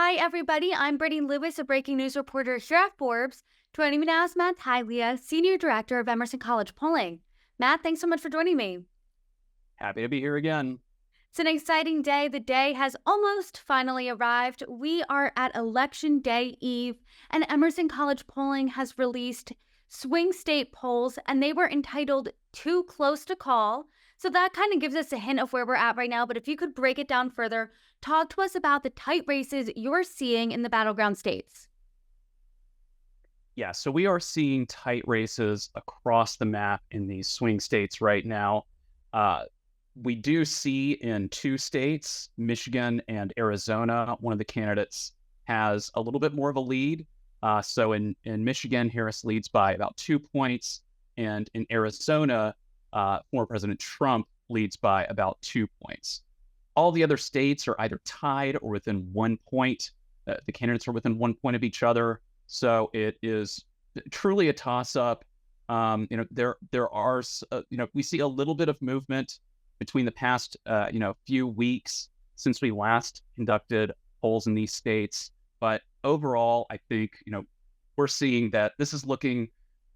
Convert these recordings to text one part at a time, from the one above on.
Hi, everybody. I'm Brittany Lewis, a breaking news reporter here at Forbes. Joining me now is Matt Taglia, Senior Director of Emerson College Polling. Matt, thanks so much for joining me. Happy to be here again. It's an exciting day. The day has almost finally arrived. We are at Election Day Eve, and Emerson College Polling has released swing state polls, and they were entitled Too Close to Call. So that kind of gives us a hint of where we're at right now. But if you could break it down further, talk to us about the tight races you're seeing in the battleground states. Yeah, so we are seeing tight races across the map in these swing states right now. Uh, we do see in two states, Michigan and Arizona, one of the candidates has a little bit more of a lead. So in Michigan, Harris leads by about 2 points. And in Arizona, former President Trump leads by about 2 points. All the other states are either tied or within 1 point. The candidates are within 1 point of each other. So it is truly a toss-up. There are, we see a little bit of movement between the past, few weeks since we last conducted polls in these states. But overall, I think, we're seeing that this is looking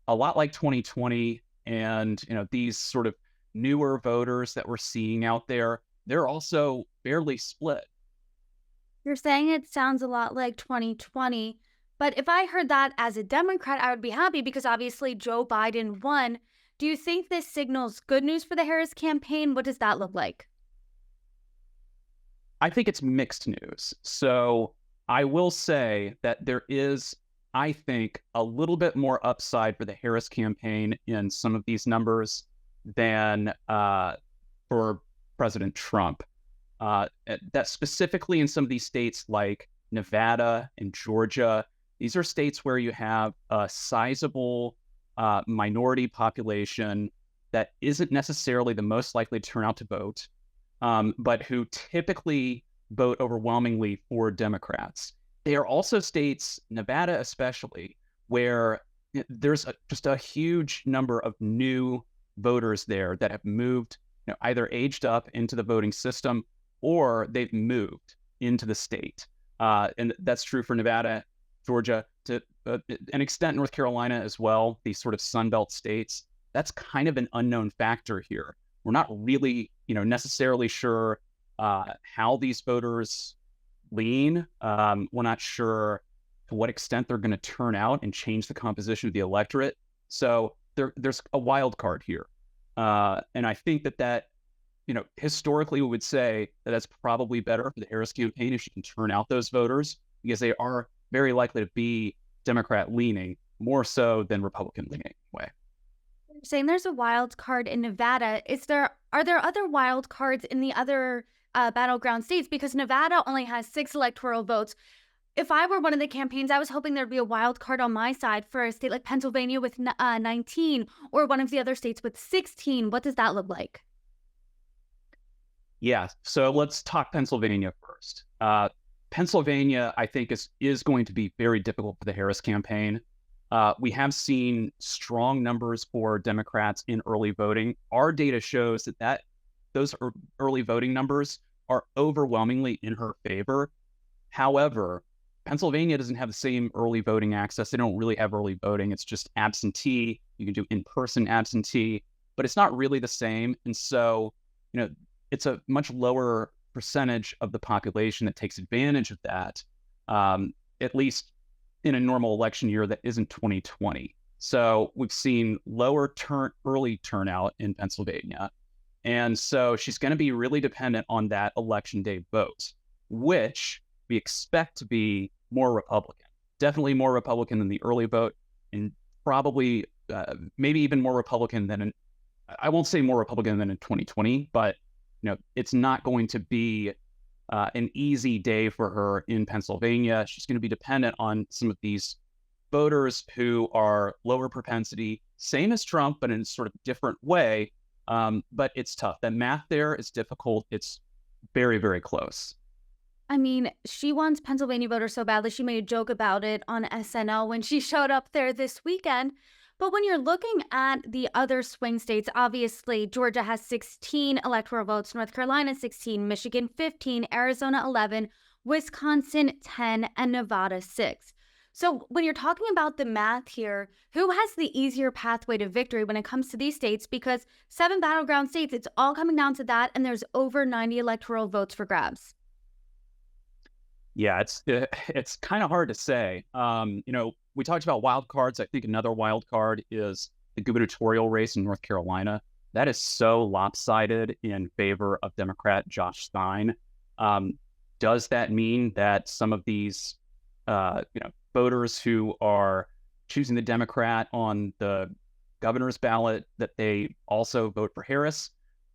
a lot like 2020, and, these sort of newer voters that we're seeing out there, they're also fairly split. You're saying it sounds a lot like 2020, but if I heard that as a Democrat, I would be happy because obviously Joe Biden won. Do you think this signals good news for the Harris campaign? What does that look like? I think it's mixed news. So I will say that there is, I think, a little bit more upside for the Harris campaign in some of these numbers than for President Trump. That specifically in some of these states like Nevada and Georgia, these are states where you have a sizable minority population that isn't necessarily the most likely to turn out to vote, but who typically vote overwhelmingly for Democrats. They are also states, Nevada especially, where there's just a huge number of new voters there that have moved, either aged up into the voting system or they've moved into the state. And that's true for Nevada, Georgia, to an extent North Carolina as well, these sort of Sunbelt states. That's kind of an unknown factor here. We're not really, necessarily sure how these voters lean. We're not sure to what extent they're going to turn out and change the composition of the electorate. So there's a wild card here. And I think that historically we would say that that's probably better for the Harris campaign if she can turn out those voters, because they are very likely to be Democrat leaning more so than Republican leaning way. You're saying there's a wild card in Nevada. Are there other wild cards in the other battleground states? Because Nevada only has 6 electoral votes. If I were one of the campaigns, I was hoping there'd be a wild card on my side for a state like Pennsylvania with 19 or one of the other states with 16. What does that look like? Yeah, so let's talk Pennsylvania first. Pennsylvania, I think, is going to be very difficult for the Harris campaign. We have seen strong numbers for Democrats in early voting. Our data shows that those early voting numbers are overwhelmingly in her favor. However, Pennsylvania doesn't have the same early voting access. They don't really have early voting. It's just absentee. You can do in-person absentee, but it's not really the same. And so, it's a much lower percentage of the population that takes advantage of that, at least in a normal election year that isn't 2020. So we've seen lower early turnout in Pennsylvania. And so she's going to be really dependent on that election day vote, which we expect to be more Republican, definitely more Republican than the early vote, and probably maybe even more Republican than I won't say more Republican than in 2020, but it's not going to be an easy day for her in Pennsylvania. She's going to be dependent on some of these voters who are lower propensity, same as Trump, but in a sort of different way. But it's tough. That math there is difficult. It's very, very close. I mean, she wants Pennsylvania voters so badly, she made a joke about it on SNL when she showed up there this weekend. But when you're looking at the other swing states, obviously Georgia has 16 electoral votes, North Carolina 16, Michigan 15, Arizona 11. Wisconsin 10, and Nevada 6. So, when you're talking about the math here, who has the easier pathway to victory when it comes to these states? Because 7 battleground states, it's all coming down to that, and there's over 90 electoral votes for grabs. Yeah, it's kind of hard to say. We talked about wild cards. I think another wild card is the gubernatorial race in North Carolina. That is so lopsided in favor of Democrat Josh Stein. Does that mean that some of these, voters who are choosing the Democrat on the governor's ballot that they also vote for Harris?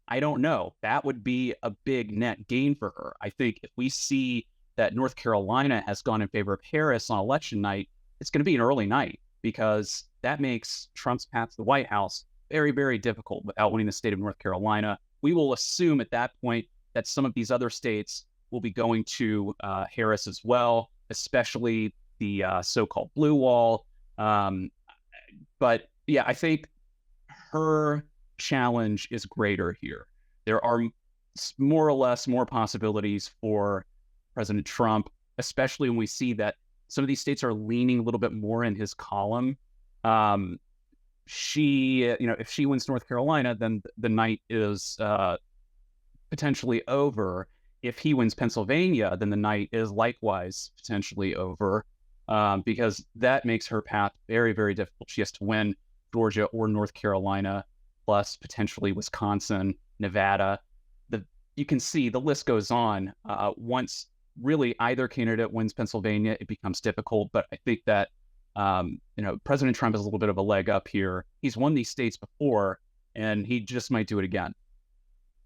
I don't know. That would be a big net gain for her. I think if we see that North Carolina has gone in favor of Harris on election night, it's going to be an early night because that makes Trump's path to the White House very, very difficult without winning the state of North Carolina. We will assume at that point that some of these other states will be going to Harris as well, especially the so-called blue wall. But yeah, I think her challenge is greater here. There are more or less more possibilities for President Trump, especially when we see that some of these states are leaning a little bit more in his column. If she wins North Carolina, then the night is potentially over. If he wins Pennsylvania, then the night is likewise potentially over, because that makes her path very, very difficult. She has to win Georgia or North Carolina, plus potentially Wisconsin, Nevada. You can see the list goes on. Once really either candidate wins Pennsylvania, it becomes difficult. But I think that President Trump has a little bit of a leg up here. He's won these states before, and he just might do it again.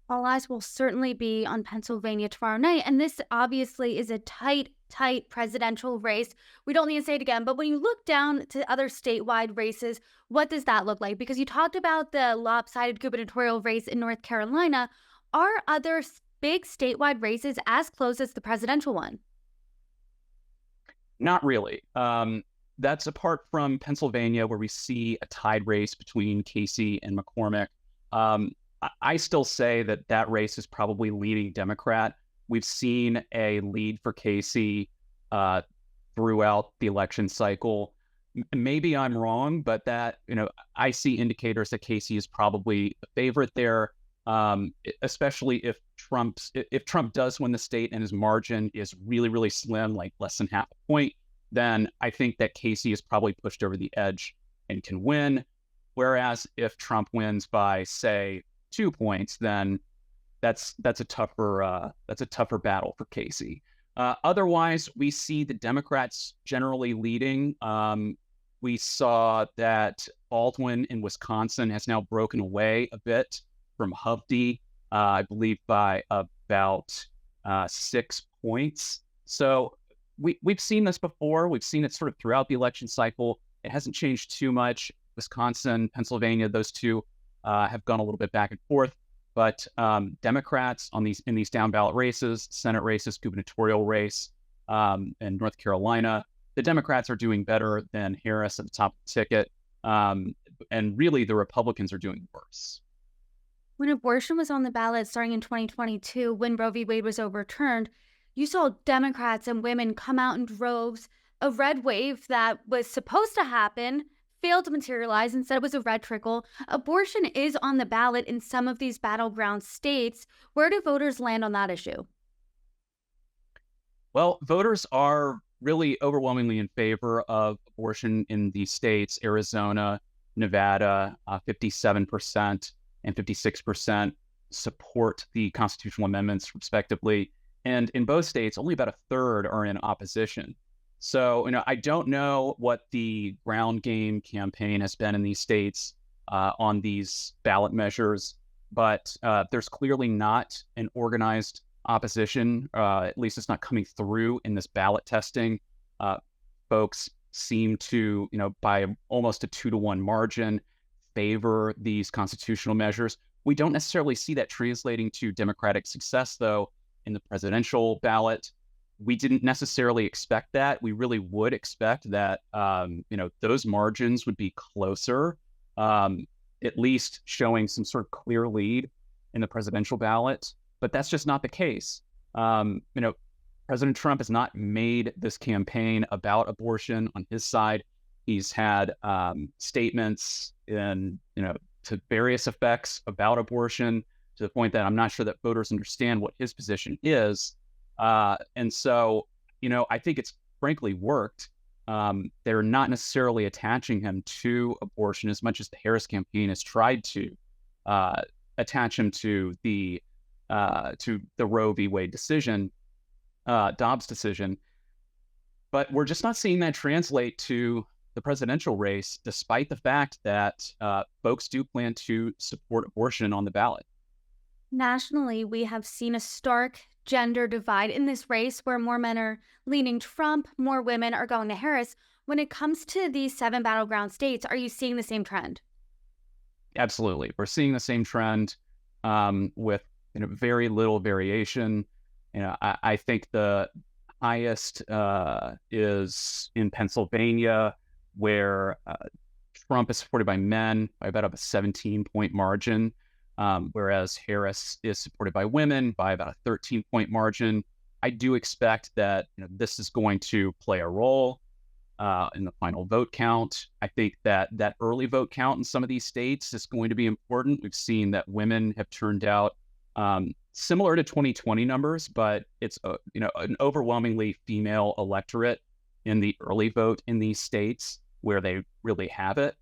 All eyes will certainly be on Pennsylvania tomorrow night. And this obviously is a tight presidential race. We don't need to say it again, but when you look down to other statewide races, what does that look like? Because you talked about the lopsided gubernatorial race in North Carolina. Are other big statewide races as close as the presidential one? Not really. That's apart from Pennsylvania, where we see a tied race between Casey and McCormick. I still say that race is probably leaning Democrat. We've seen a lead for Casey throughout the election cycle. Maybe I'm wrong, but I see indicators that Casey is probably the favorite there, especially if Trump does win the state and his margin is really, really slim, like less than half a point, then I think that Casey is probably pushed over the edge and can win. Whereas if Trump wins by, say, 2 points, then that's a tougher battle for Casey. Otherwise, we see the Democrats generally leading. We saw that Baldwin in Wisconsin has now broken away a bit from Hovde, I believe by about 6 points. So we've seen this before. We've seen it sort of throughout the election cycle. It hasn't changed too much. Wisconsin, Pennsylvania, those two have gone a little bit back and forth, but Democrats in these down ballot races, Senate races, gubernatorial race, and North Carolina, the Democrats are doing better than Harris at the top of the ticket, and really the Republicans are doing worse. When abortion was on the ballot starting in 2022, when Roe v. Wade was overturned, you saw Democrats and women come out in droves. A red wave that was supposed to happen failed to materialize. Instead, it was a red trickle. Abortion is on the ballot in some of these battleground states. Where do voters land on that issue? Well, voters are really overwhelmingly in favor of abortion in these states, Arizona, Nevada, 57% and 56% support the constitutional amendments, respectively. And in both states, only about a third are in opposition. So, I don't know what the ground game campaign has been in these states on these ballot measures, but there's clearly not an organized opposition. At least it's not coming through in this ballot testing. Folks seem to, by almost a 2-to-1 margin, favor these constitutional measures. We don't necessarily see that translating to Democratic success, though, in the presidential ballot. We didn't necessarily expect that. We really would expect that, those margins would be closer, at least showing some sort of clear lead in the presidential ballot. But that's just not the case. President Trump has not made this campaign about abortion on his side. He's had statements to various effects about abortion, to the point that I'm not sure that voters understand what his position is. And so, I think it's frankly worked. They're not necessarily attaching him to abortion as much as the Harris campaign has tried to attach him to the Roe v. Wade decision, Dobbs decision. But we're just not seeing that translate to the presidential race, despite the fact that folks do plan to support abortion on the ballot. Nationally, we have seen a stark gender divide in this race where more men are leaning Trump, more women are going to Harris. When it comes to these 7 battleground states, are you seeing the same trend? Absolutely. We're seeing the same trend with very little variation. I think the highest is in Pennsylvania, where Trump is supported by men by about a 17-point margin, whereas Harris is supported by women by about a 13-point margin. I do expect that this is going to play a role in the final vote count. I think that early vote count in some of these states is going to be important. We've seen that women have turned out similar to 2020 numbers, but it's an overwhelmingly female electorate in the early vote in these states where they really have it.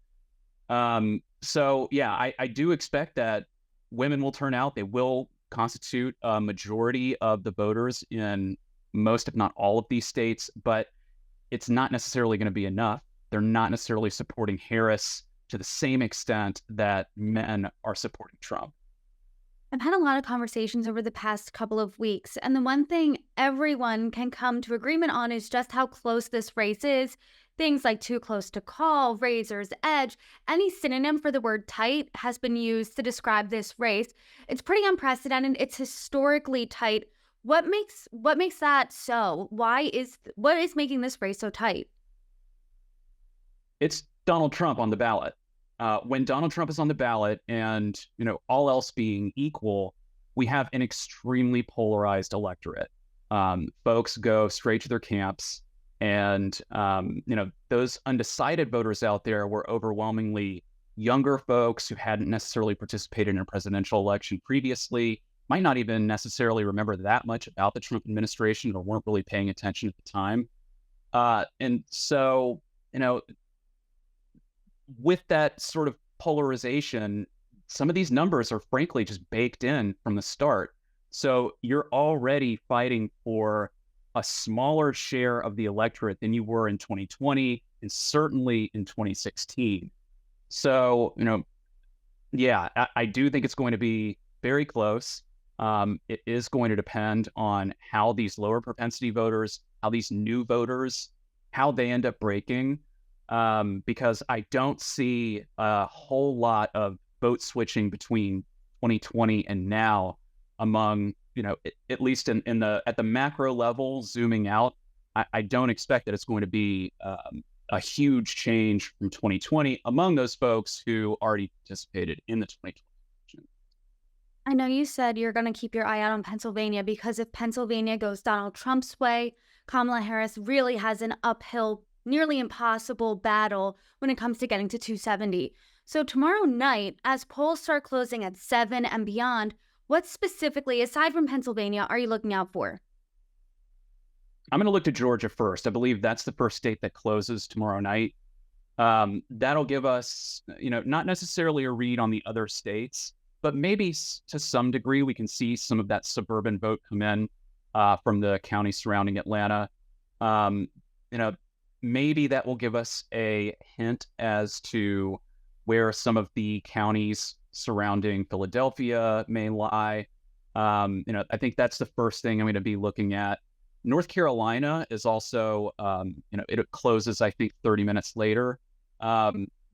So yeah, I do expect that women will turn out. They will constitute a majority of the voters in most, if not all, of these states, but it's not necessarily going to be enough. They're not necessarily supporting Harris to the same extent that men are supporting Trump. I've had a lot of conversations over the past couple of weeks, and the one thing everyone can come to agreement on is just how close this race is. Things like too close to call, razor's edge, any synonym for the word tight has been used to describe this race. It's pretty unprecedented. It's historically tight. What makes that so? What is making this race so tight? It's Donald Trump on the ballot. When Donald Trump is on the ballot and, all else being equal, we have an extremely polarized electorate. Folks go straight to their camps. And, those undecided voters out there were overwhelmingly younger folks who hadn't necessarily participated in a presidential election previously, might not even necessarily remember that much about the Trump administration or weren't really paying attention at the time. And so, with that sort of polarization, some of these numbers are frankly just baked in from the start. So you're already fighting for a smaller share of the electorate than you were in 2020 and certainly in 2016. So, yeah, I do think it's going to be very close. It is going to depend on how these lower propensity voters, how these new voters, how they end up breaking. Because I don't see a whole lot of vote switching between 2020 and now among, at least at the macro level, zooming out. I don't expect that it's going to be a huge change from 2020 among those folks who already participated in the 2020 election. I know you said you're going to keep your eye out on Pennsylvania because if Pennsylvania goes Donald Trump's way, Kamala Harris really has an uphill, nearly impossible battle when it comes to getting to 270. So tomorrow night, as polls start closing at 7 and beyond, what specifically, aside from Pennsylvania, are you looking out for? I'm going to look to Georgia first. I believe that's the first state that closes tomorrow night. That'll give us, not necessarily a read on the other states, but maybe to some degree we can see some of that suburban vote come in from the counties surrounding Atlanta. Maybe that will give us a hint as to where some of the counties surrounding Philadelphia may lie. I think that's the first thing I'm going to be looking at. North Carolina is also, it closes, I think, 30 minutes later.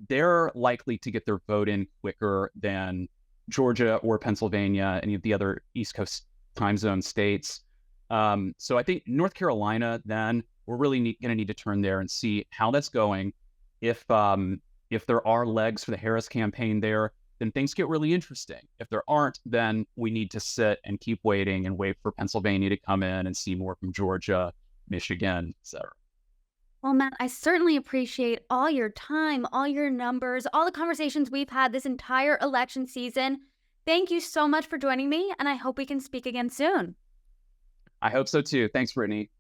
They're likely to get their vote in quicker than Georgia or Pennsylvania, any of the other East Coast time zone states. So I think North Carolina, then we're really going to need to turn there and see how that's going. If there are legs for the Harris campaign there, then things get really interesting. If there aren't, then we need to sit and keep waiting and wait for Pennsylvania to come in and see more from Georgia, Michigan, et cetera. Well, Matt, I certainly appreciate all your time, all your numbers, all the conversations we've had this entire election season. Thank you so much for joining me, and I hope we can speak again soon. I hope so too. Thanks, Brittany.